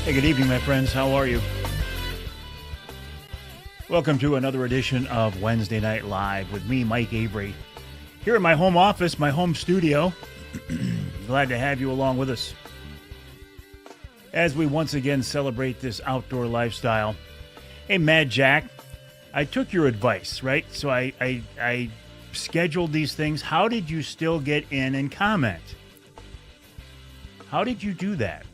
Hey, good evening, my friends. How are you? Welcome to another edition of Wednesday Night Live with me, Mike Avery, here in my home office, my home studio. Glad to have you along with us as we once again celebrate this outdoor lifestyle. Hey, Mad Jack, I took your advice, right? So I scheduled these things. How did you still get in and comment? How did you do that?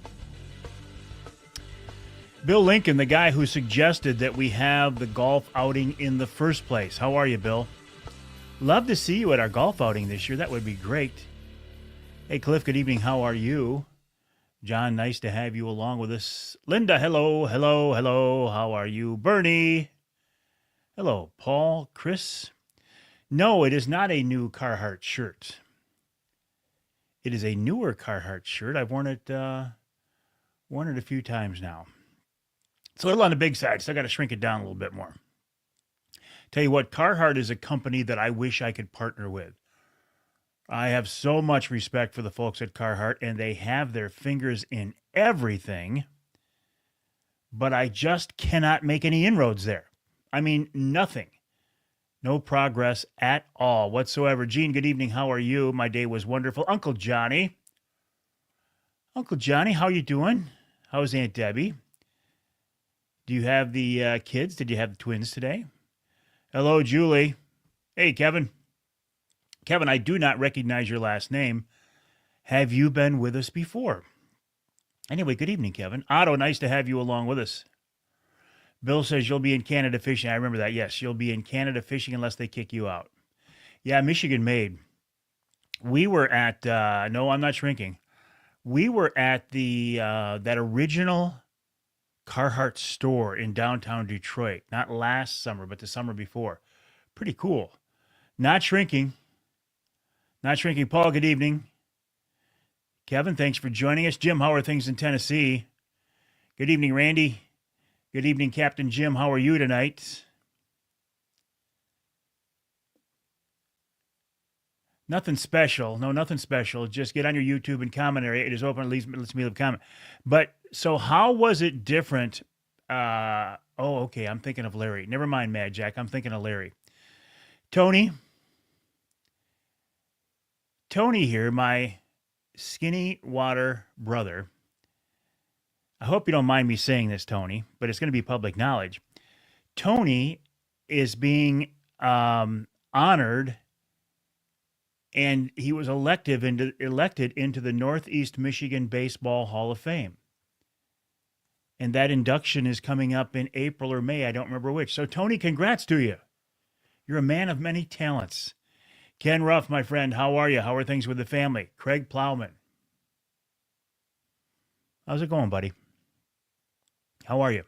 Bill Lincoln, the guy who suggested that we have the golf outing in the first place. How are you, Bill? Love to see you at our golf outing this year. That would be great. Hey, Cliff, good evening. How are you? John, nice to have you along with us. Linda, hello, hello, hello. How are you? Bernie, hello. Paul, Chris. No, it is not a new Carhartt shirt. It is a newer Carhartt shirt. I've worn it a few times now. It's a little on the big side, so I got to shrink it down a little bit more. Tell you what, Carhartt is a company that I wish I could partner with. I have so much respect for the folks at Carhartt, and they have their fingers in everything, but I just cannot make any inroads there. I mean, nothing. No progress at all whatsoever. Gene, good evening. How are you? My day was wonderful. Uncle Johnny, how you doing? How's Aunt Debbie? Do you have the kids? Did you have the twins today? Hello, Julie. Hey, Kevin. Kevin, I do not recognize your last name. Have you been with us before? Anyway, good evening, Kevin. Otto, nice to have you along with us. Bill says you'll be in Canada fishing. I remember that. Yes, you'll be in Canada fishing unless they kick you out. Yeah, Michigan made. We were at, no, I'm not shrinking. We were at the that original Carhartt store in downtown Detroit, not last summer, but the summer before. Pretty cool. Not shrinking. Paul, good evening. Kevin, thanks for joining us. Jim, how are things in Tennessee? Good evening, Randy. Good evening, Captain Jim. How are you tonight? Nothing special. No, nothing special. Just get on your YouTube and comment area. It is open. At least lets me leave a comment. But so how was it different? Okay. I'm thinking of Larry. Never mind, Mad Jack. I'm thinking of Larry. Tony here, my skinny water brother. I hope you don't mind me saying this, Tony, but it's going to be public knowledge. Tony is being honored, and he was elected into the Northeast Michigan Baseball Hall of Fame. And that induction is coming up in April or May. I don't remember which. So, Tony, congrats to you. You're a man of many talents. Ken Ruff, my friend, how are you? How are things with the family? Craig Plowman. How's it going, buddy? How are you?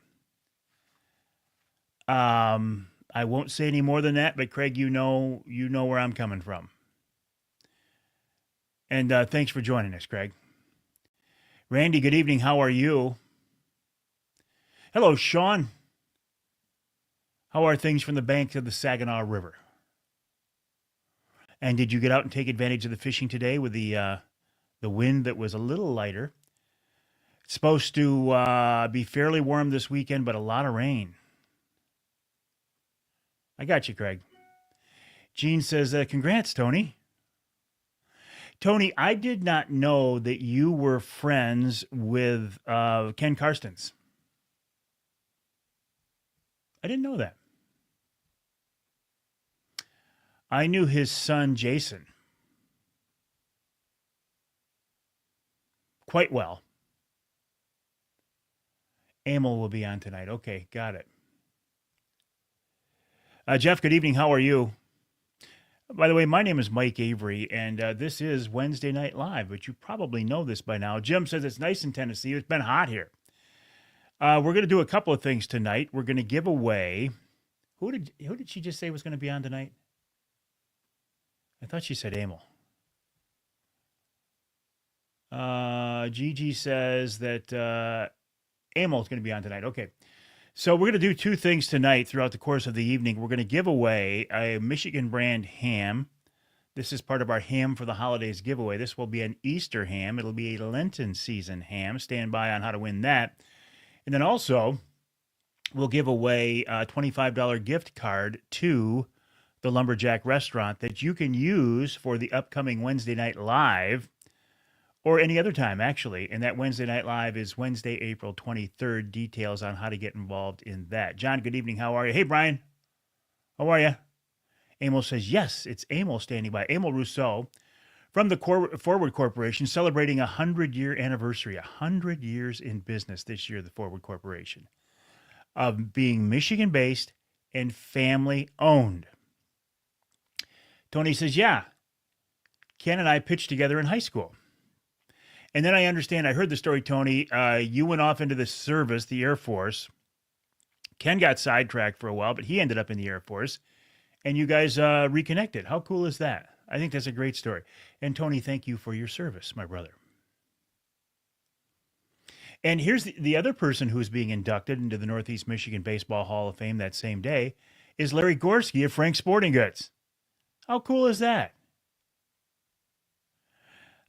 I won't say any more than that, but Craig, you know where I'm coming from. And thanks for joining us, Craig. Randy, good evening. How are you? Hello, Sean. How are things from the banks of the Saginaw River? And did you get out and take advantage of the fishing today with the wind that was a little lighter? It's supposed to be fairly warm this weekend, but a lot of rain. I got you, Craig. Gene says, congrats, Tony. Tony, I did not know that you were friends with Ken Karstens. I didn't know that. I knew his son, Jason, quite well. Emil will be on tonight. Okay, got it. Jeff, good evening. How are you? By the way, my name is Mike Avery, and this is Wednesday Night Live, but you probably know this by now. Jim says it's nice in Tennessee. It's been hot here. We're going to do a couple of things tonight. We're going to give away. Who did she just say was going to be on tonight? I thought she said Emil. Gigi says that Emil is going to be on tonight. Okay. So we're going to do two things tonight throughout the course of the evening. We're going to give away a Michigan brand ham. This is part of our Ham for the Holidays giveaway. This will be an Easter ham. It'll be a Lenten season ham. Stand by on how to win that. And then also, we'll give away a $25 gift card to the Lumberjack restaurant that you can use for the upcoming Wednesday Night Live or any other time, actually. And that Wednesday Night Live is Wednesday, April 23rd. Details on how to get involved in that. John, good evening. How are you? Hey, Brian. How are you? Emil says, yes, it's Emil standing by. Emil Rousseau from the Forward Corporation celebrating a 100-year anniversary, 100 years in business this year, the Forward Corporation, of being Michigan-based and family-owned. Tony says, yeah, Ken and I pitched together in high school. And then I understand, I heard the story, Tony, you went off into the service, the Air Force. Ken got sidetracked for a while, but he ended up in the Air Force. And you guys reconnected. How cool is that? I think that's a great story. And Tony, thank you for your service, my brother. And here's the other person who's being inducted into the Northeast Michigan Baseball Hall of Fame that same day is Larry Gorski of Frank's Sporting Goods. How cool is that?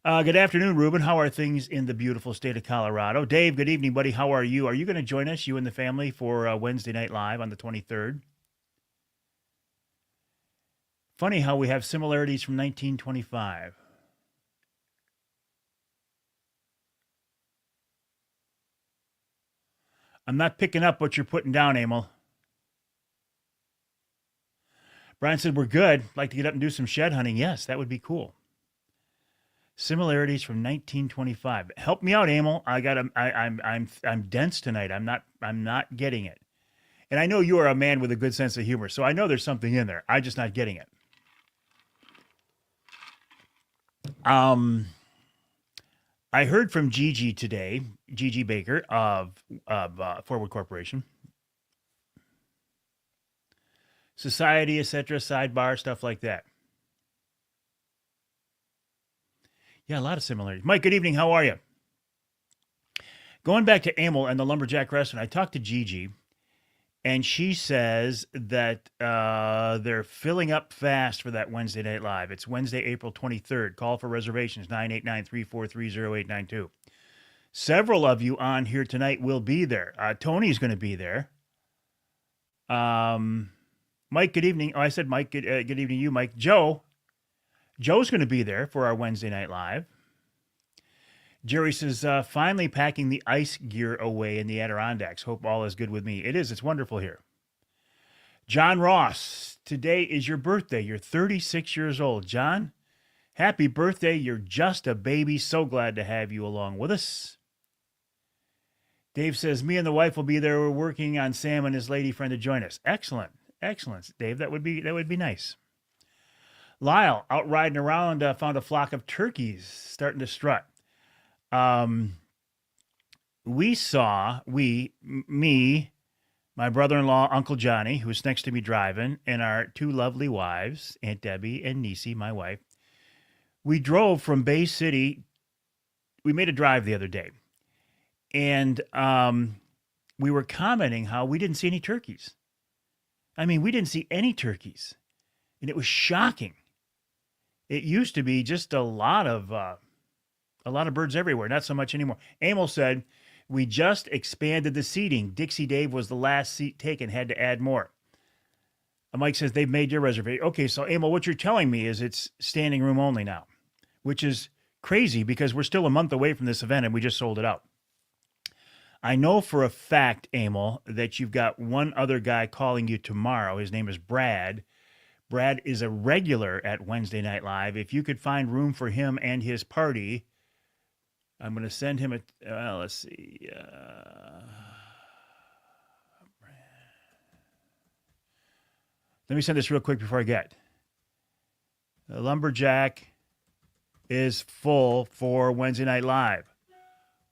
Good afternoon, Ruben. How are things in the beautiful state of Colorado? Dave, good evening, buddy. How are you? Are you going to join us, you and the family, for Wednesday Night Live on the 23rd? Funny how we have similarities from 1925. I'm not picking up what you're putting down, Emil. Brian said, we're good. Like to get up and do some shed hunting. Yes, that would be cool. Similarities from 1925. Help me out, Emil. I'm dense tonight. I'm not getting it. And I know you are a man with a good sense of humor, so I know there's something in there. I'm just not getting it. I heard from Gigi today, Gigi Baker of Forward Corporation, Society, etc., sidebar, stuff like that. Yeah, a lot of similarities. Mike, good evening. How are you? Going back to Emil and the Lumberjack Restaurant, I talked to Gigi, and she says that they're filling up fast for that Wednesday Night Live. It's Wednesday, April 23rd. Call for reservations, 989-343-0892. Several of you on here tonight will be there. Tony's going to be there. Mike, good evening. Oh, I said Mike, good evening to you, Mike. Joe's going to be there for our Wednesday Night Live. Jerry says, finally packing the ice gear away in the Adirondacks. Hope all is good with me. It is. It's wonderful here. John Ross, today is your birthday. You're 36 years old. John, happy birthday. You're just a baby. So glad to have you along with us. Dave says, me and the wife will be there. We're working on Sam and his lady friend to join us. Excellent. Excellent, Dave. That would be nice. Lyle, out riding around, found a flock of turkeys starting to strut. Me, my brother-in-law, Uncle Johnny, who's next to me driving, and our two lovely wives, Aunt Debbie and Nisi, my wife, we drove from Bay City. We made a drive the other day, and we were commenting how we didn't see any turkeys. I mean, we didn't see any turkeys, and it was shocking. It used to be just a lot of birds everywhere, not so much anymore. Emil said, we just expanded the seating. Dixie Dave was the last seat taken, had to add more. Mike says, they've made your reservation. Okay, so Emil, what you're telling me is it's standing room only now, which is crazy because we're still a month away from this event and we just sold it out. I know for a fact, Emil, that you've got one other guy calling you tomorrow. His name is Brad. Brad is a regular at Wednesday Night Live. If you could find room for him and his party, I'm going to send him let's see. Let me send this real quick before I get. The Lumberjack is full for Wednesday Night Live.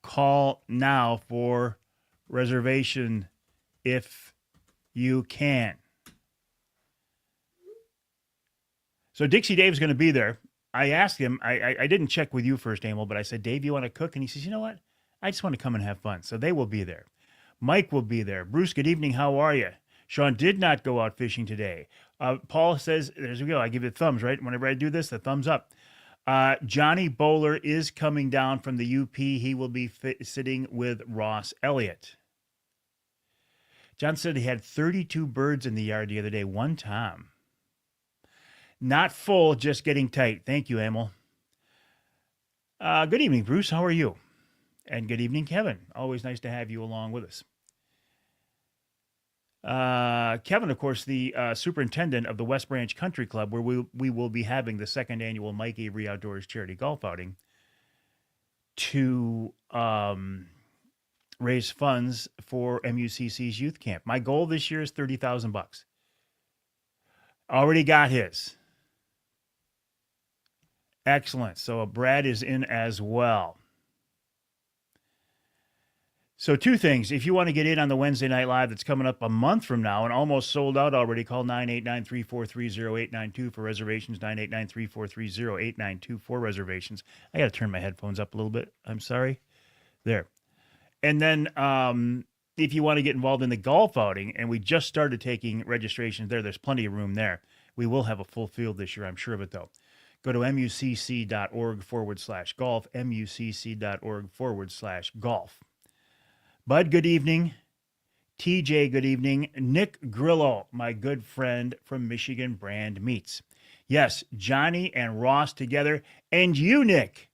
Call now for reservation if you can. So Dixie Dave's going to be there. I asked him, I didn't check with you first, Emil, but I said, Dave, you want to cook? And he says, you know what? I just want to come and have fun. So they will be there. Mike will be there. Bruce, good evening. How are you? Sean did not go out fishing today. Paul says, there we go. I give it thumbs, right? Whenever I do this, the thumbs up. Johnny Bowler is coming down from the UP. He will be sitting with Ross Elliott. John said he had 32 birds in the yard the other day, one time. Not full, just getting tight. Thank you, Emil. Good evening, Bruce. How are you? And good evening, Kevin. Always nice to have you along with us. Kevin, of course, the superintendent of the West Branch Country Club, where we will be having the second annual Mike Avery Outdoors Charity Golf Outing to raise funds for MUCC's youth camp. My goal this year is $30,000. Already got his. Excellent. So Brad is in as well. So two things. If you want to get in on the Wednesday Night Live that's coming up a month from now and almost sold out already, call 989-343-0892 for reservations, 989-343-0892 for reservations. I got to turn my headphones up a little bit. I'm sorry. There. And then if you want to get involved in the golf outing, and we just started taking registrations there's plenty of room there. We will have a full field this year, I'm sure of it, though. Go to mucc.org/golf, mucc.org/golf. Bud, good evening. TJ, good evening. Nick Grillo, my good friend from Michigan Brand Meats. Yes, Johnny and Ross together. And you, Nick.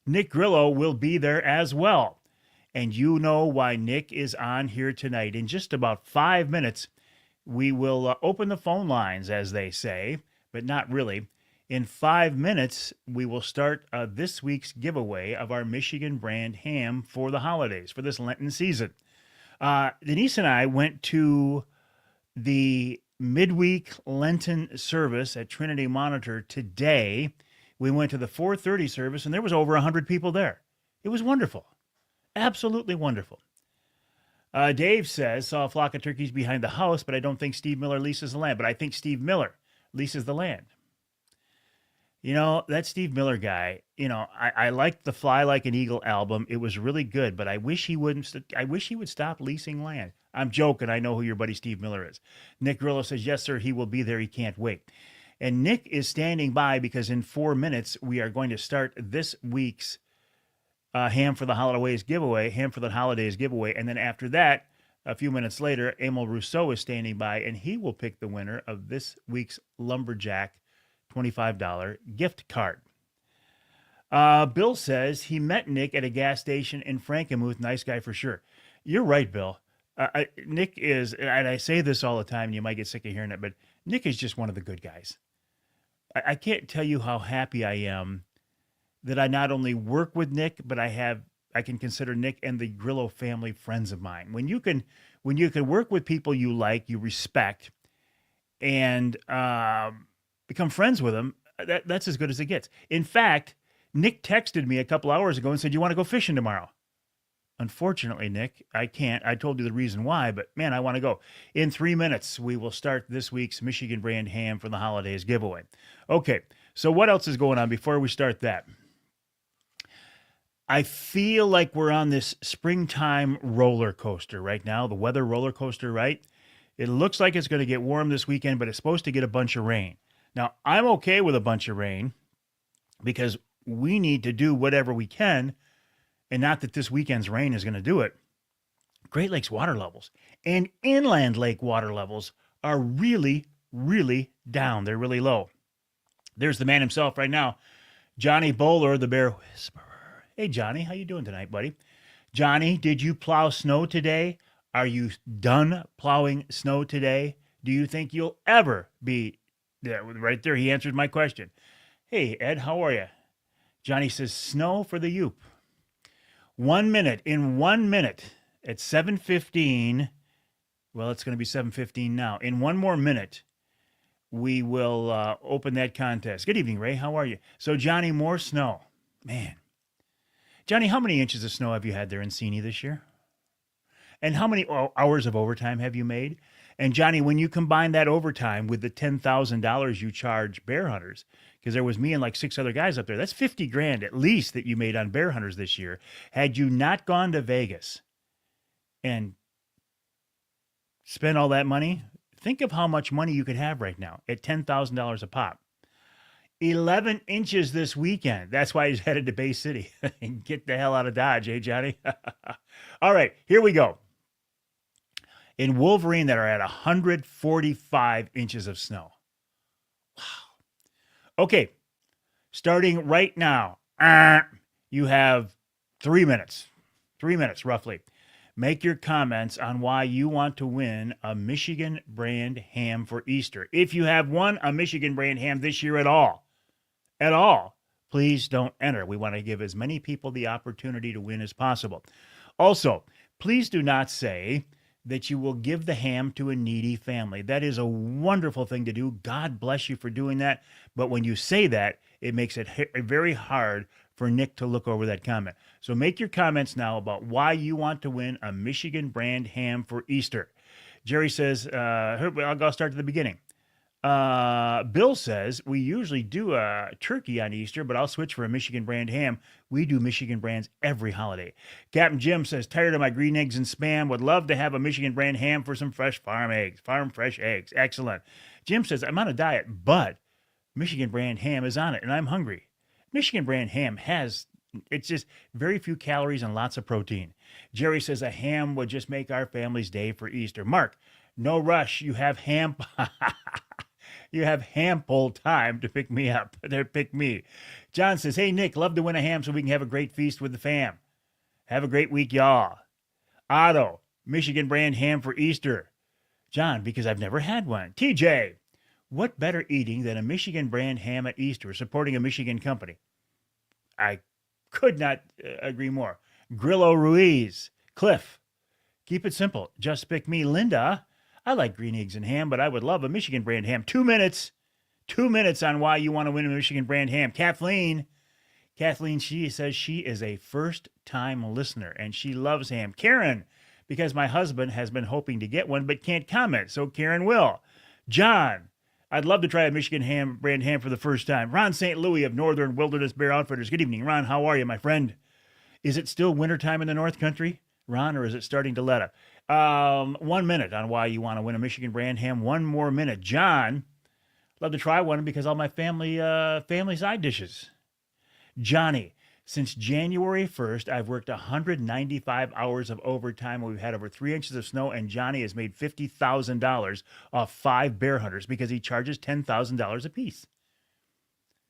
Nick Grillo will be there as well. And you know why Nick is on here tonight. In just about 5 minutes, we will open the phone lines, as they say, but not really. In 5 minutes, we will start this week's giveaway of our Michigan brand ham for the holidays, for this Lenten season. Denise and I went to the midweek Lenten service at Trinity Monitor today. We went to the 4:30 service, and there was over 100 people there. It was wonderful. Absolutely wonderful. Dave says, saw a flock of turkeys behind the house, but I don't think Steve Miller leases the land. But I think Steve Miller leases the land. You know, that Steve Miller guy, I liked the Fly Like an Eagle album. It was really good, but I wish he would stop leasing land. I'm joking. I know who your buddy Steve Miller is. Nick Grillo says, yes, sir, he will be there. He can't wait. And Nick is standing by because in 4 minutes, we are going to start this week's Ham for the Holidays giveaway. And then after that, a few minutes later, Emil Rousseau is standing by, and he will pick the winner of this week's Lumberjack $25 gift card. Bill says he met Nick at a gas station in Frankenmuth. Nice guy for sure. You're right, Bill. Nick is, and I say this all the time, and you might get sick of hearing it, but Nick is just one of the good guys. I can't tell you how happy I am that I not only work with Nick, but I can consider Nick and the Grillo family friends of mine. When you can work with people you like, you respect, and become friends with them, that's as good as it gets. In fact, Nick texted me a couple hours ago and said, you want to go fishing tomorrow? Unfortunately, Nick, I can't. I told you the reason why, but man, I want to go. In 3 minutes, we will start this week's Michigan brand ham for the holidays giveaway. Okay, so what else is going on before we start that? I feel like we're on this springtime roller coaster right now, the weather roller coaster, right? It looks like it's going to get warm this weekend, but it's supposed to get a bunch of rain. Now, I'm okay with a bunch of rain because we need to do whatever we can, and not that this weekend's rain is going to do it. Great Lakes water levels and inland lake water levels are really, really down. They're really low. There's the man himself right now, Johnny Bowler, the Bear Whisperer. Hey, Johnny, how you doing tonight, buddy? Johnny, did you plow snow today? Are you done plowing snow today? Do you think you'll ever be there? Right there, he answered my question. Hey, Ed, how are you? Johnny says, snow for the Yoop. 1 minute, in 1 minute, at 7:15, well, it's going to be 7:15 now. In one more minute, we will open that contest. Good evening, Ray. How are you? So, Johnny, more snow. Man. Johnny, how many inches of snow have you had there in Seney this year? And how many hours of overtime have you made? And Johnny, when you combine that overtime with the $10,000 you charge bear hunters, because there was me and like 6 other guys up there, that's $50,000 at least that you made on bear hunters this year. Had you not gone to Vegas and spent all that money, think of how much money you could have right now at $10,000 a pop. 11 inches this weekend. That's why he's headed to Bay City. Get the hell out of Dodge, eh, Johnny? All right, here we go. in Wolverine that are at 145 inches of snow. Okay, starting right now, you have 3 minutes. 3 minutes, roughly. Make your comments on why you want to win a Michigan brand ham for Easter. If you have won a Michigan brand ham this year at all, please don't enter. We want to give as many people the opportunity to win as possible. Also, please do not say that you will give the ham to a needy family. That is a wonderful thing to do. God bless you for doing that. But when you say that, it makes it very hard for Nick to look over that comment. So make your comments now about why you want to win a Michigan brand ham for Easter. Jerry says, I'll start at the beginning. Bill says, we usually do a turkey on Easter, but I'll switch for a Michigan brand ham. We do Michigan brands every holiday. Captain Jim says, tired of my green eggs and Spam. Would love to have a Michigan brand ham for some fresh farm fresh eggs. Excellent. Jim says, I'm on a diet, but Michigan brand ham is on it, and I'm hungry. Michigan brand ham it's just very few calories and lots of protein. Jerry says a ham would just make our family's day for Easter. Mark, no rush. You have ham. You have ample time to pick me up. Pick me. John says, hey, Nick, love to win a ham so we can have a great feast with the fam. Have a great week, y'all. Otto, Michigan brand ham for Easter. John, because I've never had one. TJ, what better eating than a Michigan brand ham at Easter, supporting a Michigan company? I could not agree more. Grillo Ruiz. Cliff, keep it simple. Just pick me. Linda, I like green eggs and ham, but I would love a Michigan brand ham. 2 minutes. 2 minutes on why you want to win a Michigan brand ham. Kathleen, she says she is a first-time listener, and she loves ham. Karen, because my husband has been hoping to get one, but can't comment, so Karen will. John, I'd love to try a Michigan brand ham for the first time. Ron St. Louis of Northern Wilderness Bear Outfitters. Good evening, Ron. How are you, my friend? Is it still wintertime in the North Country, Ron, or is it starting to let up? 1 minute on why you want to win a Michigan brand ham. 1 more minute. John, love to try one because all my family side dishes. Johnny, since January 1st, I've worked 195 hours of overtime. We've had over 3 inches of snow, and Johnny has made $50,000 off 5 bear hunters because he charges $10,000 a piece.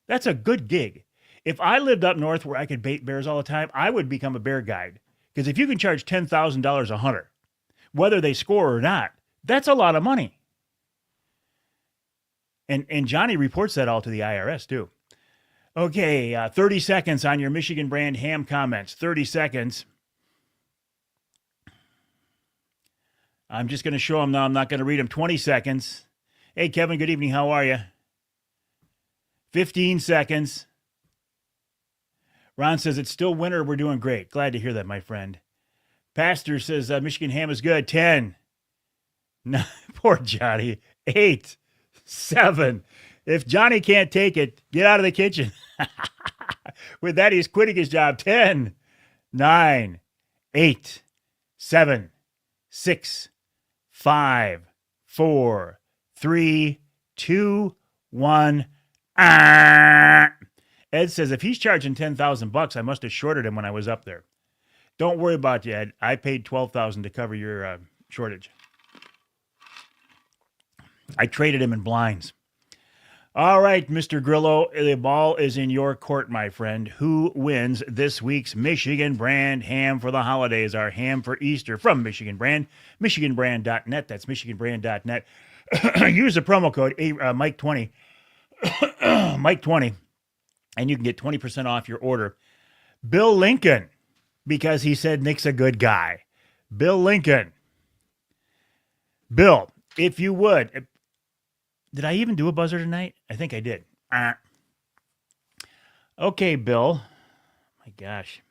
That's a good gig. If I lived up north where I could bait bears all the time, I would become a bear guide. Because if you can charge $10,000 a hunter, whether they score or not, that's a lot of money. And Johnny reports that all to the IRS, too. Okay, 30 seconds on your Michigan brand ham comments. 30 seconds. I'm just going to show them now. I'm not going to read them. 20 seconds. Hey, Kevin, good evening. How are you? 15 seconds. Ron says it's still winter. We're doing great. Glad to hear that, my friend. Pastor says Michigan ham is good. 10. 9. Poor Johnny. 8. 7. If Johnny can't take it, get out of the kitchen. With that, he's quitting his job. 10. 9. 8. 7. 6. 5. 4. 3. 2. 1. Ed says if he's charging $10,000, I must have shorted him when I was up there. Don't worry about you, Ed. I paid $12,000 to cover your shortage. I traded him in blinds. All right, Mr. Grillo, the ball is in your court, my friend. Who wins this week's Michigan brand ham for the holidays? Our ham for Easter from Michigan Brand, michiganbrand.net. That's michiganbrand.net. Use the promo code Mike20, Mike20, and you can get 20% off your order. Bill Lincoln, because he said Nick's a good guy. Bill Lincoln. Bill, if you would. Did I even do a buzzer tonight? I think I did. Okay, Bill. My gosh.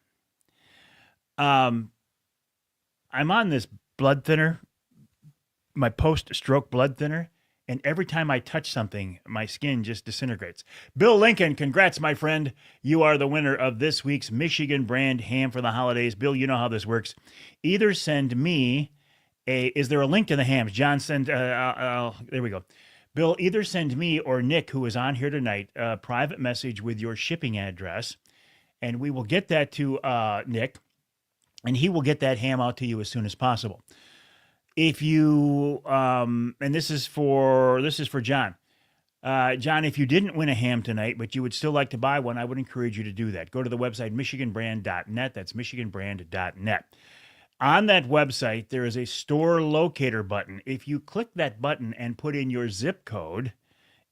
I'm on this blood thinner, my post-stroke blood thinner, and every time I touch something, my skin just disintegrates. Bill Lincoln, congrats, my friend. You are the winner of this week's Michigan brand ham for the holidays. Bill, you know how this works. Either send me is there a link to the hams? John, there we go. Bill, either send me or Nick, who is on here tonight, a private message with your shipping address, and we will get that to Nick, and he will get that ham out to you as soon as possible. If you and this is for John. John, if you didn't win a ham tonight, but you would still like to buy one, I would encourage you to do that. Go to the website michiganbrand.net. That's michiganbrand.net. On that website, there is a store locator button. If you click that button and put in your zip code,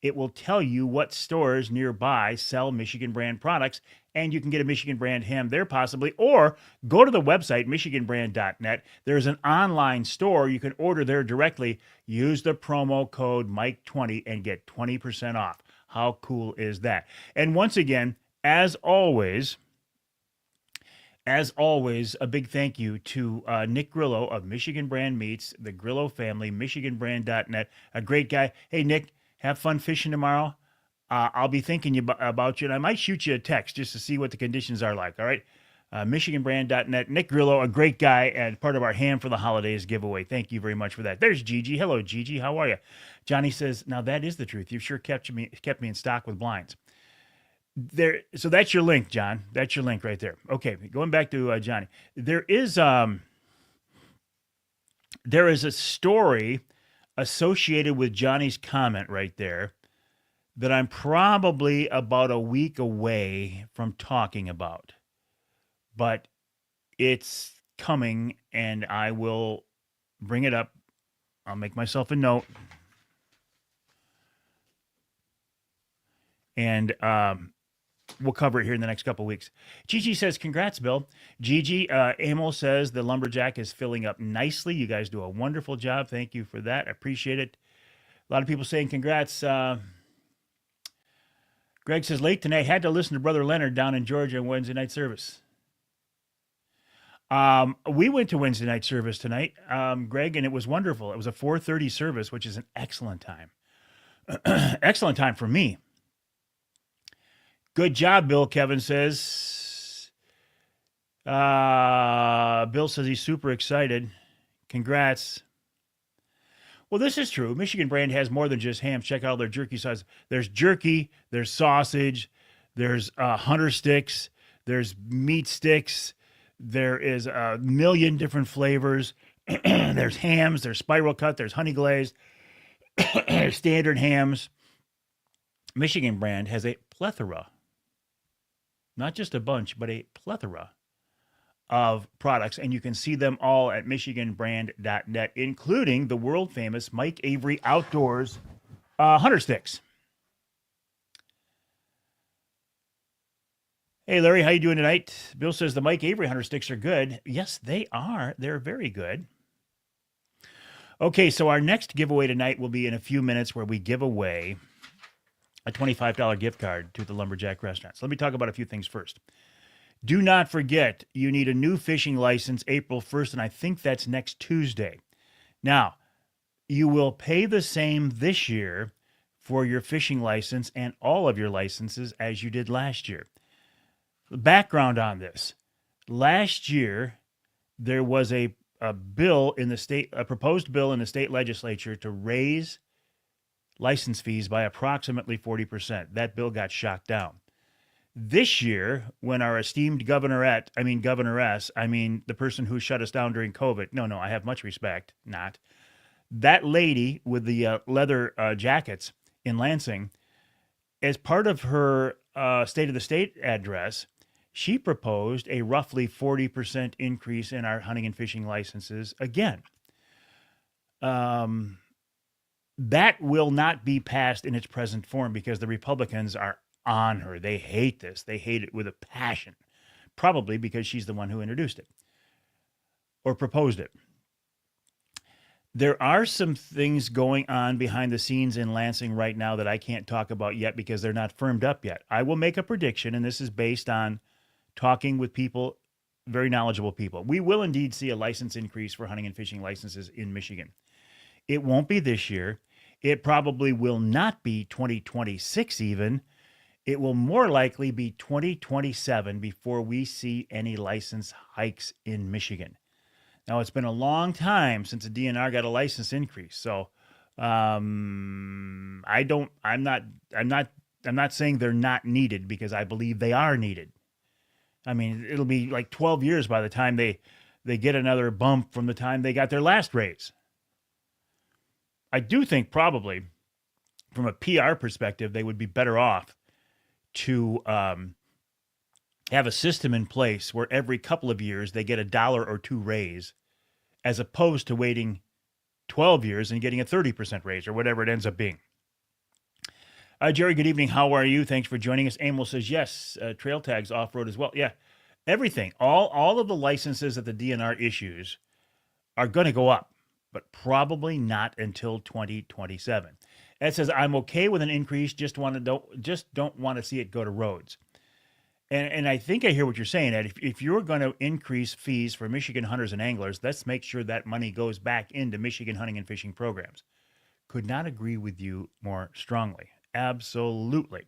it will tell you what stores nearby sell Michigan brand products, and you can get a Michigan brand ham there possibly, or go to the website, michiganbrand.net. There's an online store. You can order there directly. Use the promo code Mike20 and get 20% off. How cool is that? And once again, as always, a big thank you to Nick Grillo of Michigan Brand Meats, the Grillo family, michiganbrand.net, a great guy. Hey, Nick, have fun fishing tomorrow. I'll be thinking about you, and I might shoot you a text just to see what the conditions are like, all right? michiganbrand.net. Nick Grillo, a great guy, and part of our Ham for the Holidays giveaway. Thank you very much for that. There's Gigi. Hello, Gigi. How are you? Johnny says, now that is the truth. You've sure kept me in stock with blinds. So that's your link, John. That's your link right there. Okay, going back to Johnny. There is a story associated with Johnny's comment right there that I'm probably about a week away from talking about. But it's coming, and I will bring it up. I'll make myself a note. And we'll cover it here in the next couple of weeks. Gigi says, congrats, Bill. Gigi, Emil says the lumberjack is filling up nicely. You guys do a wonderful job. Thank you for that. I appreciate it. A lot of people saying congrats. Greg says, late tonight, had to listen to Brother Leonard down in Georgia on Wednesday night service. We went to Wednesday night service tonight, Greg, and it was wonderful. It was a 4:30 service, which is an excellent time. Excellent time for me. Good job, Bill, Kevin says. Bill says he's super excited. Congrats. Well, this is true. Michigan Brand has more than just hams. Check out their jerky size. There's jerky, there's sausage, there's hunter sticks, there's meat sticks, there is a million different flavors. There's hams, there's spiral cut, there's honey glazed, there's standard hams. Michigan Brand has a plethora, not just a bunch, but a plethora of products, and you can see them all at michiganbrand.net, including the world famous Mike Avery Outdoors hunter sticks. Hey, Larry, how you doing tonight? Bill says the Mike Avery hunter sticks are good. Yes, they are. They're very good. Okay, so our next giveaway tonight will be in a few minutes, where we give away a $25 gift card to the Lumberjack Restaurant. So let me talk about a few things first. Do not forget, you need a new fishing license April 1st, and I think that's next Tuesday. Now, you will pay the same this year for your fishing license and all of your licenses as you did last year. The background on this. Last year, there was a proposed bill in the state legislature to raise license fees by approximately 40%. That bill got shot down. This year, when our esteemed governess, the person who shut us down during COVID, no, I have much respect, not, that lady with the leather jackets in Lansing, as part of her State of the State address, she proposed a roughly 40% increase in our hunting and fishing licenses again. That will not be passed in its present form because the Republicans are on her. They hate this. They hate it with a passion, probably because she's the one who introduced it or proposed it. There are some things going on behind the scenes in Lansing right now that I can't talk about yet because they're not firmed up yet. I will make a prediction, and this is based on talking with people, very knowledgeable people. We will indeed see a license increase for hunting and fishing licenses in Michigan. It won't be this year. It probably will not be 2026 even. It will more likely be 2027 before we see any license hikes in Michigan. Now, it's been a long time since a DNR got a license increase. So I'm not saying they're not needed because I believe they are needed. I mean, it'll be like 12 years by the time they get another bump from the time they got their last raise. I do think probably from a PR perspective, they would be better off to have a system in place where every couple of years they get $1 or $2 raise, as opposed to waiting 12 years and getting a 30% raise or whatever it ends up being. Jerry, good evening. How are you? Thanks for joining us. Amel says, yes, trail tags off-road as well. Yeah, everything. All of the licenses that the DNR issues are going to go up, but probably not until 2027. Ed says, I'm okay with an increase, just don't want to see it go to roads. And I think I hear what you're saying, Ed. If you're going to increase fees for Michigan hunters and anglers, let's make sure that money goes back into Michigan hunting and fishing programs. Could not agree with you more strongly. Absolutely.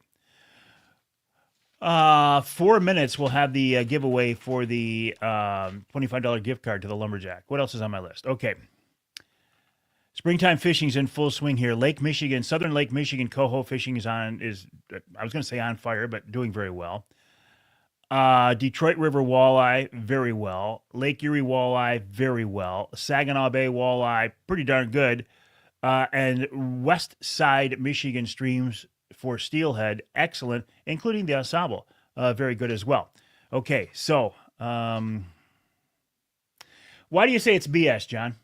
4 minutes, we'll have the giveaway for the $25 gift card to the Lumberjack. What else is on my list? Okay. Springtime fishing's in full swing here. Lake Michigan, Southern Lake Michigan coho fishing is I was going to say on fire, but doing very well. Detroit River walleye, very well. Lake Erie walleye, very well. Saginaw Bay walleye, pretty darn good. And West Side Michigan streams for steelhead, excellent, including the Au very good as well. Okay, so why do you say it's BS, John?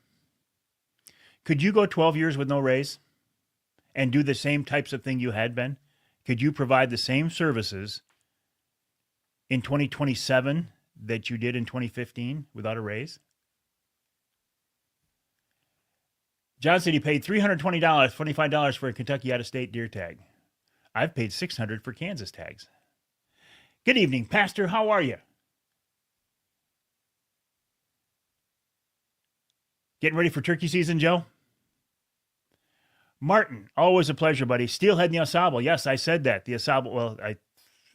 Could you go 12 years with no raise and do the same types of thing you had been? Could you provide the same services in 2027 that you did in 2015 without a raise? John said he paid $320, $25 for a Kentucky out-of-state deer tag. I've paid $600 for Kansas tags. Good evening, Pastor. How are you? Getting ready for turkey season, Joe? Martin, always a pleasure, buddy. Steelhead and the Au. Yes, I said that. The Au, well,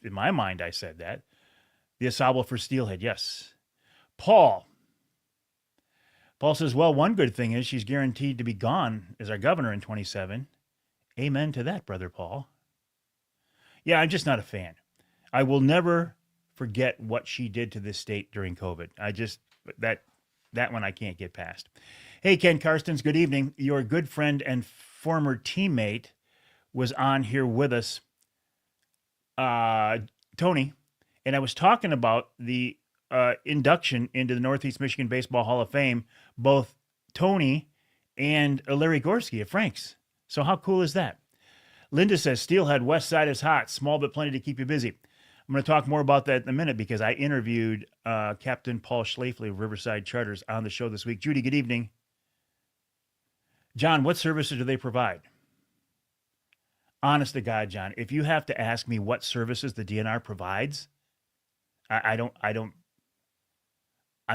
in my mind, I said that. The Au for steelhead, yes. Paul says, well, one good thing is she's guaranteed to be gone as our governor in 27. Amen to that, Brother Paul. Yeah, I'm just not a fan. I will never forget what she did to this state during COVID. That one I can't get past. Hey, Ken Karstens, good evening. Your good friend and former teammate was on here with us, Tony, and I was talking about the induction into the Northeast Michigan Baseball Hall of Fame, both Tony and Larry Gorski of Frank's. So how cool is that? Linda says, Steelhead, West Side is hot, small but plenty to keep you busy. I'm going to talk more about that in a minute because I interviewed Captain Paul Schlafly of Riverside Charters on the show this week. Judy, good evening. John, what services do they provide? Honest to God, John, if you have to ask me what services the DNR provides, I'm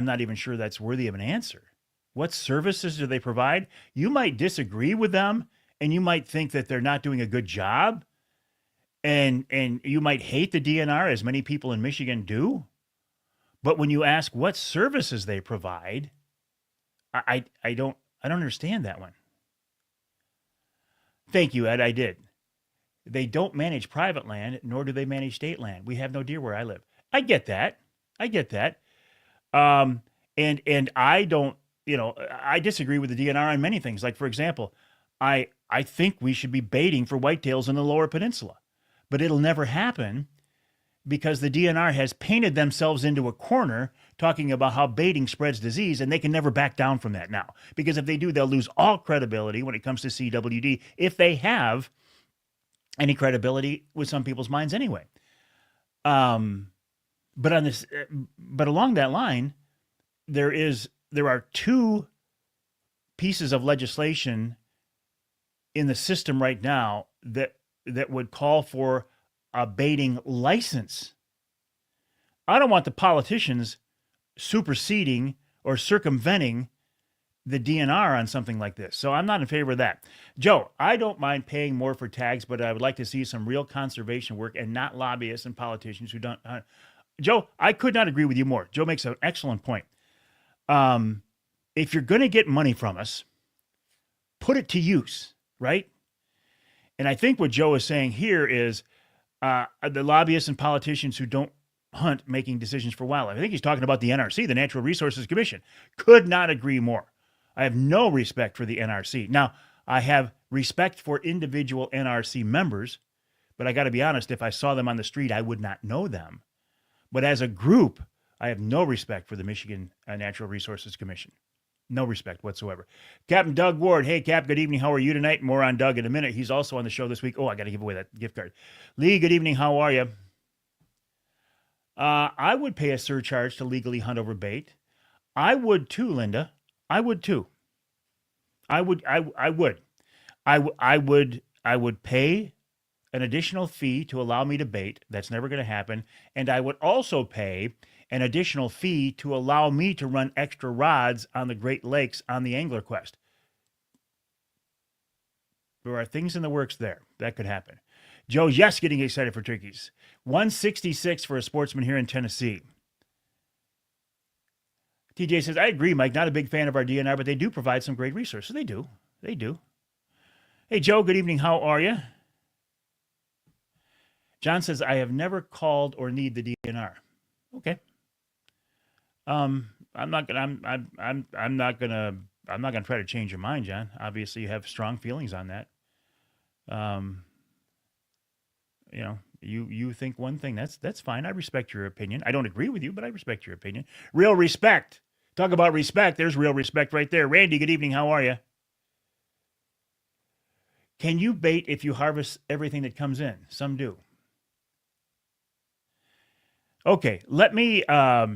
not even sure that's worthy of an answer. What services do they provide? You might disagree with them and you might think that they're not doing a good job. And you might hate the DNR, as many people in Michigan do. But when you ask what services they provide, I don't understand that one. Thank you, Ed. I did. They don't manage private land, nor do they manage state land. We have no deer where I live. I get that. And I don't, I disagree with the DNR on many things. Like, for example, I think we should be baiting for whitetails in the Lower Peninsula. But it'll never happen because the DNR has painted themselves into a corner talking about how baiting spreads disease, and they can never back down from that now. Because if they do, they'll lose all credibility when it comes to CWD, if they have any credibility with some people's minds anyway. But along that line, there are two pieces of legislation in the system right now that would call for a baiting license. I don't want the politicians superseding or circumventing the DNR on something like this. So I'm not in favor of that. Joe, I don't mind paying more for tags, but I would like to see some real conservation work and not lobbyists and politicians who don't. Joe, I could not agree with you more. Joe makes an excellent point. If you're going to get money from us, put it to use, right? And I think what Joe is saying here is the lobbyists and politicians who don't hunt making decisions for wildlife. I think he's talking about the NRC, the Natural Resources Commission. Could not agree more. I have no respect for the NRC. Now, I have respect for individual NRC members, but I got to be honest, if I saw them on the street, I would not know them. But as a group, I have no respect for the Michigan Natural Resources Commission. No respect whatsoever. Captain Doug Ward. Hey, Cap, good evening. How are you tonight? More on Doug in a minute. He's also on the show this week. Oh, I got to give away that gift card. Lee, good evening. How are you? I would pay a surcharge to legally hunt over bait. I would too, Linda. I would too. I would pay an additional fee to allow me to bait. That's never going to happen. And I would also pay an additional fee to allow me to run extra rods on the Great Lakes on the Angler Quest. There are things in the works there. That could happen. Joe, yes, getting excited for turkeys. 166 for a sportsman here in Tennessee. TJ says, I agree, Mike. Not a big fan of our DNR, but they do provide some great resources. They do. They do. Hey, Joe, good evening. How are you? John says, I have never called or need the DNR. Okay. I'm not gonna try to change your mind, John. Obviously, you have strong feelings on that. You think one thing. That's fine. I respect your opinion. I don't agree with you, but I respect your opinion. Real respect. Talk about respect. There's real respect right there. Randy, good evening. How are you? Can you bait if you harvest everything that comes in? Some do. Okay, let me. I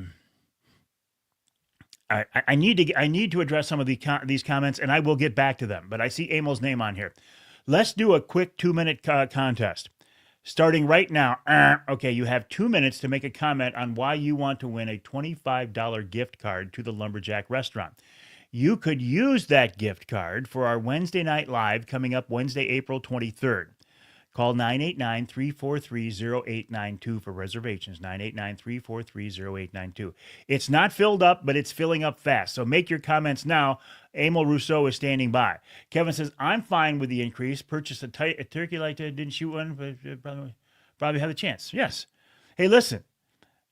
need to address some of these comments, and I will get back to them. But I see Emil's name on here. Let's do a quick 2-minute contest, starting right now. Okay, you have 2 minutes to make a comment on why you want to win a $25 gift card to the Lumberjack Restaurant. You could use that gift card for our Wednesday Night Live coming up Wednesday, April 23rd. Call 989-343-0892 for reservations, 989-343-0892. It's not filled up, but it's filling up fast. So make your comments now. Emil Rousseau is standing by. Kevin says, I'm fine with the increase. Purchase a turkey like that. Didn't shoot one, but probably have a chance. Yes. Hey, listen.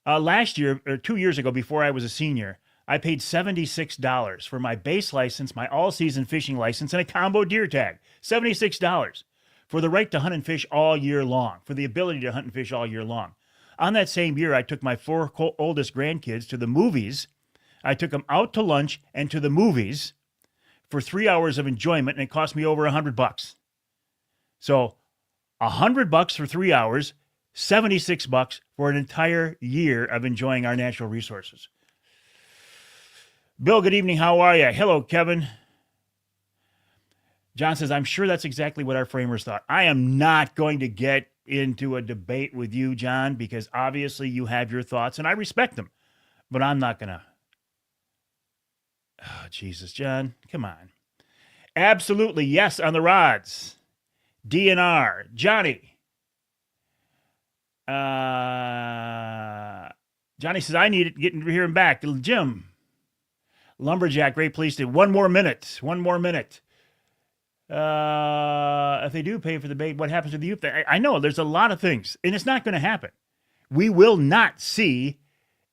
Last year, or 2 years ago, before I was a senior, I paid $76 for my base license, my all-season fishing license, and a combo deer tag. $76. For the right to hunt and fish all year long, for the ability to hunt and fish all year long. On that same year, I took my 4 oldest grandkids to the movies. I took them out to lunch and to the movies for 3 hours of enjoyment, and it cost me over $100. So $100 for 3 hours, $76 for an entire year of enjoying our natural resources. Bill, good evening. How are you? Hello, Kevin. John says, I'm sure that's exactly what our framers thought. I am not going to get into a debate with you, John, because obviously you have your thoughts, and I respect them. But I'm not going to. Oh, Jesus, John, come on. Absolutely, yes, on the rods. DNR. Johnny. Johnny says, I need it. Getting to hear him back. Jim. Lumberjack, great police did. One more minute. If they do pay for the bait, what happens to the youth? I know there's a lot of things, and it's not going to happen. We will not see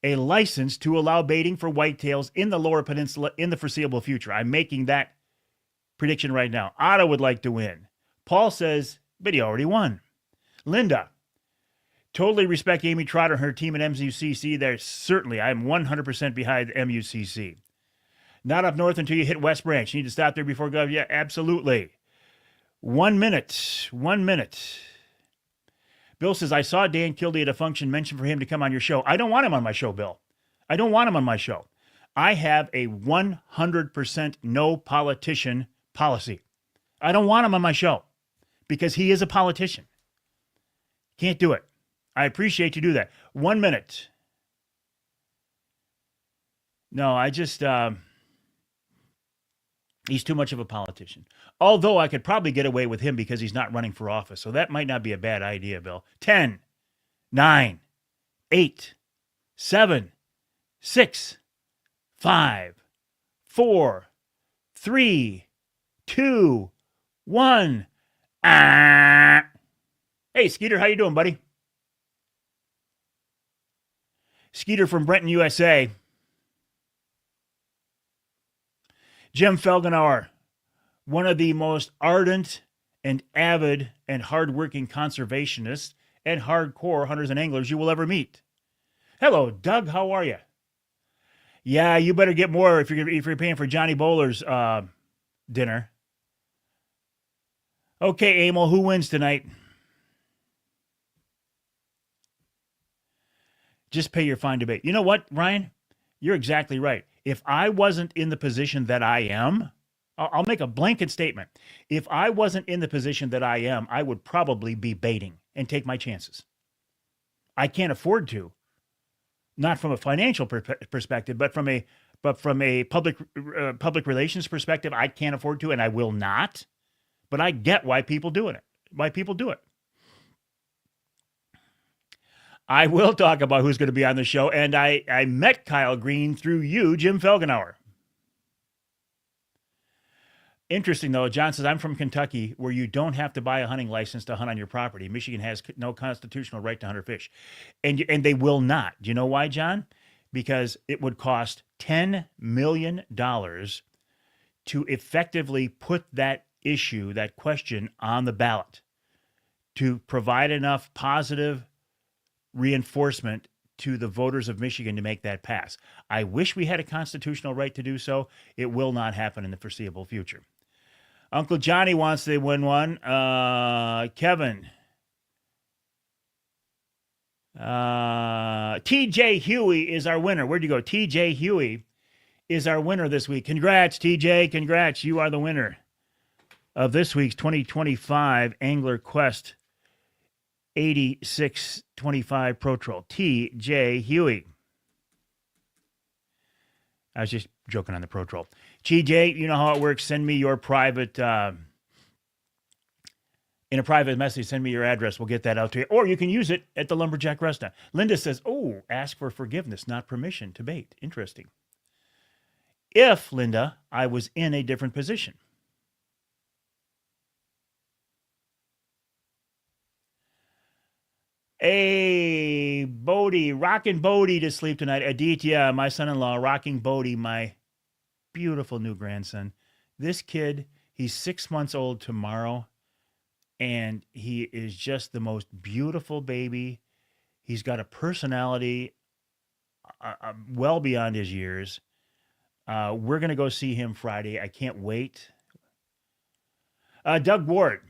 a license to allow baiting for whitetails in the Lower Peninsula in the foreseeable future. I'm making that prediction right now. Otto would like to win. Paul says, but he already won. Linda, totally respect Amy Trotter and her team at MUCC. There certainly, I'm 100% behind MUCC. Not up north until you hit West Branch. You need to stop there before go. Yeah, absolutely. 1 minute. Bill says, I saw Dan Kildee at a function, mentioned for him to come on your show. I don't want him on my show, Bill. I don't want him on my show. I have a 100% no politician policy. I don't want him on my show because he is a politician. Can't do it. I appreciate you do that. 1 minute. No, I just... He's too much of a politician. Although I could probably get away with him because he's not running for office. So that might not be a bad idea, Bill. 10, 9, 8, 7, 6, 5, 4, 3, 2, 1. Ah. Hey, Skeeter, how you doing, buddy? Skeeter from Brenton, USA. Jim Felgenauer, one of the most ardent and avid and hardworking conservationists and hardcore hunters and anglers you will ever meet. Hello, Doug. How are you? Yeah, you better get more if you're paying for Johnny Bowler's dinner. Okay, Emil, who wins tonight? Just pay your fine debate. You know what, Ryan? You're exactly right. If I wasn't in the position that I am, I'll make a blanket statement. If I wasn't in the position that I am, I would probably be baiting and take my chances. I can't afford to, not from a financial perspective, but from a public relations perspective. I can't afford to, and I will not. But I get why people do it. Why people do it. I will talk about who's going to be on the show, and I met Kyle Green through you, Jim Felgenauer. Interesting, though. John says, I'm from Kentucky, where you don't have to buy a hunting license to hunt on your property. Michigan has no constitutional right to hunt or fish. And they will not. Do you know why, John? Because it would cost $10 million to effectively put that issue, that question, on the ballot, to provide enough positive reinforcement to the voters of Michigan to make that pass. I wish we had a constitutional right to do so. It will not happen in the foreseeable future. Uncle Johnny wants to win one. Kevin. TJ Huey is our winner. Where'd you go? TJ Huey is our winner this week. Congrats, TJ. Congrats. You are the winner of this week's 2025 Angler Quest 8625 Pro Troll. TJ Huey. I was just joking on the Pro Troll. TJ, you know how it works. Send me your private, in a private message, send me your address. We'll get that out to you. Or you can use it at the Lumberjack Restaurant. Linda says, oh, ask for forgiveness, not permission to bait. Interesting. If, Linda, I was in a different position. Hey, Bodie, rocking Bodie to sleep tonight. Aditya, my son-in-law, rocking Bodie, my beautiful new grandson. This kid, he's 6 months old tomorrow, and he is just the most beautiful baby. He's got a personality well beyond his years. We're going to go see him Friday. I can't wait. Doug Ward.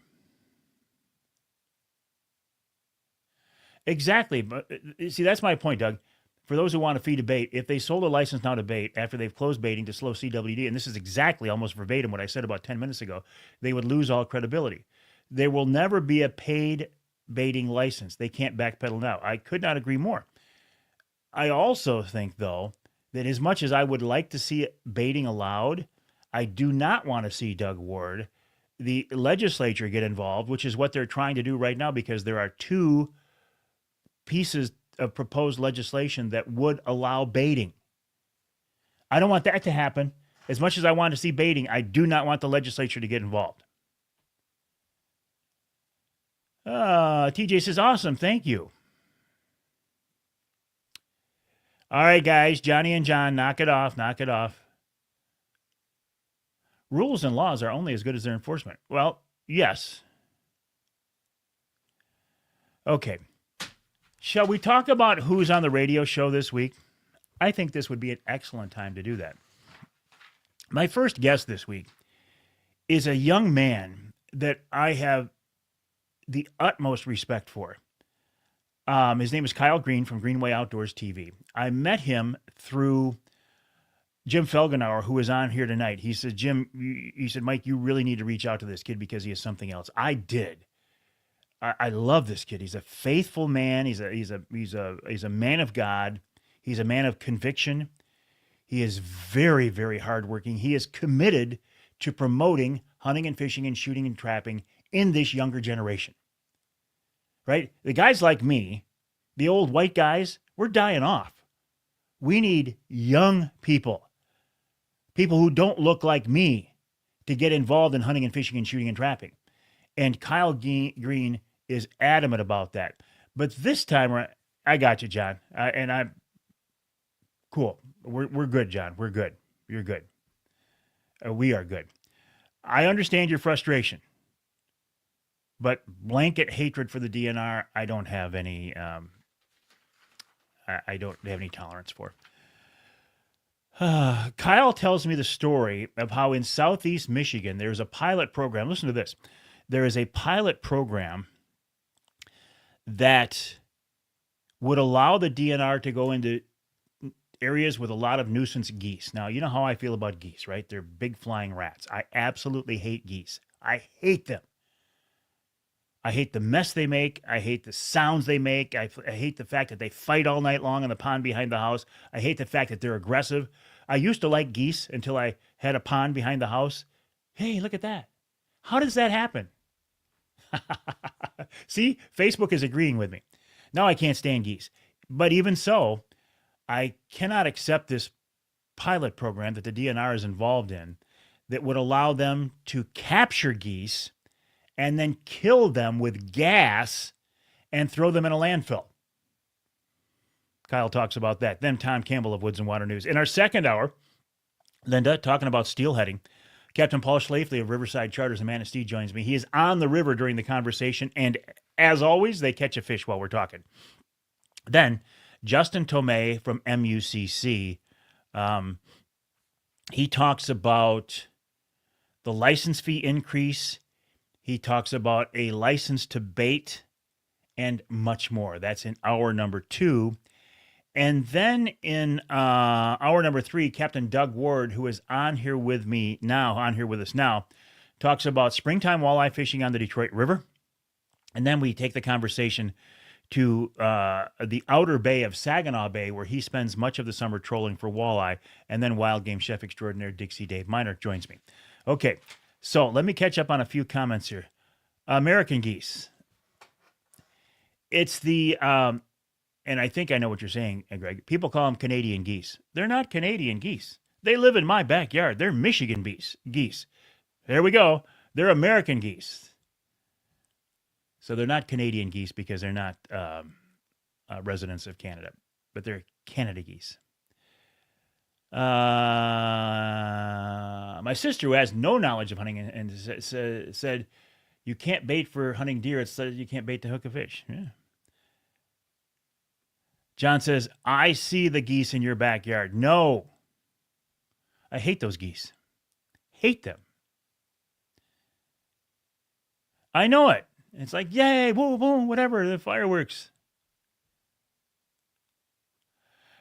Exactly. But see, that's my point, Doug. For those who want to feed a bait, if they sold a license now to bait after they've closed baiting to slow CWD, and this is exactly almost verbatim what I said about 10 minutes ago, they would lose all credibility. There will never be a paid baiting license. They can't backpedal now. I could not agree more. I also think, though, that as much as I would like to see baiting allowed, I do not want to see, Doug Ward, the legislature get involved, which is what they're trying to do right now, because there are two pieces of proposed legislation that would allow baiting. I don't want that to happen. As much as I want to see baiting, I do not want the legislature to get involved. TJ says, awesome. Thank you. All right, guys. Johnny and John, knock it off. Knock it off. Rules and laws are only as good as their enforcement. Well, yes. Okay. Shall we talk about who's on the radio show this week? I think this would be an excellent time to do that. My first guest this week is a young man that I have the utmost respect for. His name is Kyle Green from Greenway Outdoors TV. I met him through Jim Felgenauer, who is on here tonight. He said, Mike, you really need to reach out to this kid because he has something else. I did. I love this kid. He's a faithful man. He's a man of God. He's a man of conviction. He is very, very hardworking. He is committed to promoting hunting and fishing and shooting and trapping in this younger generation. Right? The guys like me, the old white guys, we're dying off. We need young people who don't look like me, to get involved in hunting and fishing and shooting and trapping. And Kyle Green is adamant about that. But this time, I got you, John. And I'm cool. We're good, John. We're good. You're good. We are good. I understand your frustration, but blanket hatred for the DNR, I don't have any. I don't have any tolerance for. Kyle tells me the story of how in Southeast Michigan there's a pilot program. Listen to this. There is a pilot program that would allow the DNR to go into areas with a lot of nuisance geese. Now, you know how I feel about geese, right? They're big flying rats. I absolutely hate geese. I hate them. I hate the mess they make. I hate the sounds they make. I hate the fact that they fight all night long in the pond behind the house. I hate the fact that they're aggressive. I used to like geese until I had a pond behind the house. Hey, look at that. How does that happen? See, Facebook is agreeing with me. Now I can't stand geese. But even so, I cannot accept this pilot program that the DNR is involved in that would allow them to capture geese and then kill them with gas and throw them in a landfill. Kyle talks about that. Then Tom Campbell of Woods and Water News. In our second hour, Linda, talking about steelheading, Captain Paul Schlafly of Riverside Charters in Manistee joins me. He is on the river during the conversation, and as always, they catch a fish while we're talking. Then Justin Tomei from MUCC, he talks about the license fee increase. He talks about a license to bait and much more. That's in hour number 2. And then in hour number 3, Captain Doug Ward, who is on here with us now, talks about springtime walleye fishing on the Detroit River. And then we take the conversation to the outer bay of Saginaw Bay, where he spends much of the summer trolling for walleye. And then wild game chef extraordinaire Dixie Dave Minor joins me. Okay, so let me catch up on a few comments here. American geese. It's the... and I think I know what you're saying, Greg. People call them Canadian geese. They're not Canadian geese. They live in my backyard. They're Michigan geese. There we go. They're American geese. So they're not Canadian geese because they're not residents of Canada, but they're Canada geese. My sister, who has no knowledge of hunting, and said, you can't bait for hunting deer. It's you can't bait to hook a fish. Yeah. John says, I see the geese in your backyard. No. I hate those geese. Hate them. I know it. It's like, yay, boom, boom, whatever, the fireworks.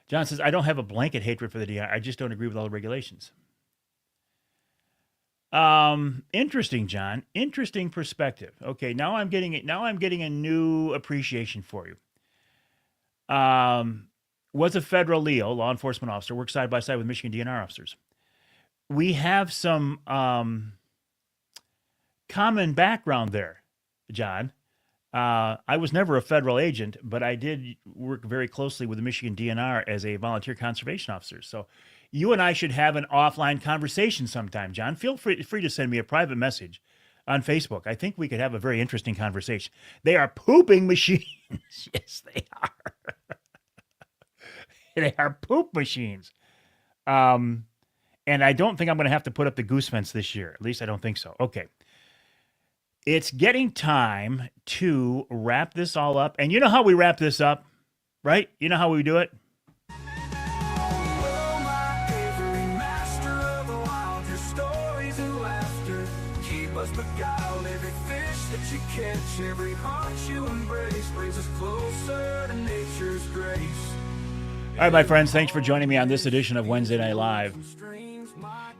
John says, I don't have a blanket hatred for the DI. I just don't agree with all the regulations. Interesting, John. Interesting perspective. Okay, now I'm getting it. Now I'm getting a new appreciation for you. Was a federal LEO, law enforcement officer, worked side by side with Michigan DNR officers. We have some common background there, John. I was never a federal agent, but I did work very closely with the Michigan DNR as a volunteer conservation officer. So you and I should have an offline conversation sometime, John. Feel free to send me a private message on Facebook. I think we could have a very interesting conversation. They are pooping machines. Yes, they are. They are poop machines. And I don't think I'm going to have to put up the goose fence this year. At least I don't think so. Okay. It's getting time to wrap this all up. And you know how we wrap this up, right? You know how we do it? Every heart you embrace brings us closer to nature's grace. All right, my friends, thanks for joining me on this edition of Wednesday Night Live.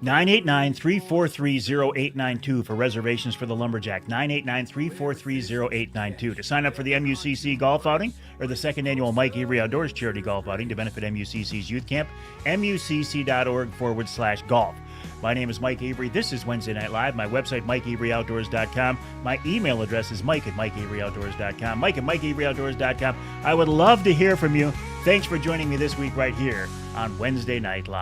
989-343-0892 for reservations for the Lumberjack. 989-343-0892 to sign up for the MUCC golf outing or the second annual Mike Avery Outdoors charity golf outing to benefit MUCC's youth camp. MUCC.org/golf. My name is Mike Avery. This is Wednesday Night Live. My website, MikeAveryOutdoors.com. My email address is Mike@MikeAveryOutdoors.com. Mike@MikeAveryOutdoors.com. I would love to hear from you. Thanks for joining me this week right here on Wednesday Night Live.